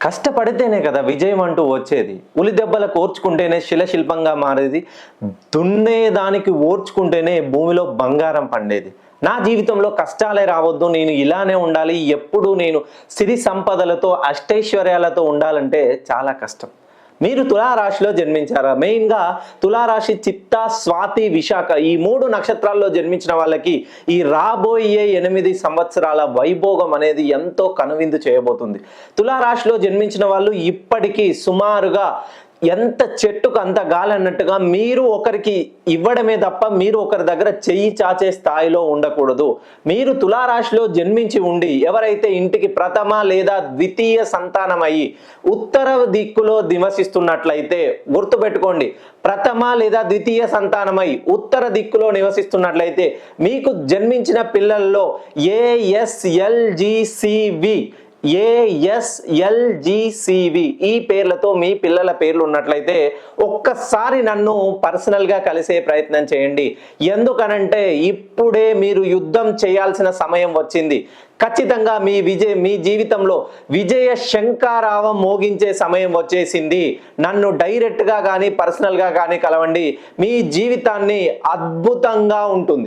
కష్టపడితేనే కదా విజయం అంటూ వచ్చేది. ఉలి దెబ్బలకు ఓర్చుకుంటేనే శిలశిల్పంగా మారేది. దున్నేదానికి ఓర్చుకుంటేనే భూమిలో బంగారం పండేది. నా జీవితంలో కష్టాలే రావద్దు, నేను ఇలానే ఉండాలి, ఎప్పుడు నేను సిరి సంపదలతో అష్టైశ్వర్యాలతో ఉండాలంటే చాలా కష్టం. మీరు తులారాశిలో జన్మించారా? మెయిన్గా తులారాశి చిత్త, స్వాతి, విశాఖ ఈ 3 నక్షత్రాల్లో జన్మించిన వాళ్ళకి ఈ రాబోయే 8 సంవత్సరాల వైభోగం అనేది ఎంతో కనువిందు చేయబోతుంది. తులారాశిలో జన్మించిన వాళ్ళు ఇప్పటికీ సుమారుగా ఎంత చెట్టుకు అంత గాలి అన్నట్టుగా మీరు ఒకరికి ఇవ్వడమే తప్ప మీరు ఒకరి దగ్గర చెయ్యి చాచే స్థాయిలో ఉండకూడదు. మీరు తులారాశిలో జన్మించి ఉండి ఎవరైతే ఇంటికి ప్రథమ లేదా ద్వితీయ సంతానమయ్యి ఉత్తర దిక్కులో నివసిస్తున్నట్లయితే గుర్తుపెట్టుకోండి, ప్రథమ లేదా ద్వితీయ సంతానమై ఉత్తర దిక్కులో నివసిస్తున్నట్లయితే మీకు జన్మించిన పిల్లల్లో ASLGCV ఈ పేర్లతో మీ పిల్లల పేర్లు ఉన్నట్లయితే ఒక్కసారి నన్ను పర్సనల్గా కలిసే ప్రయత్నం చేయండి. ఎందుకనంటే ఇప్పుడే మీరు యుద్ధం చేయాల్సిన సమయం వచ్చింది. ఖచ్చితంగా మీ జీవితంలో విజయ శంఖారావం మోగించే సమయం వచ్చేసింది. నన్ను డైరెక్ట్గా కానీ పర్సనల్గా కానీ కలవండి. మీ జీవితాన్ని అద్భుతంగా ఉంటుంది.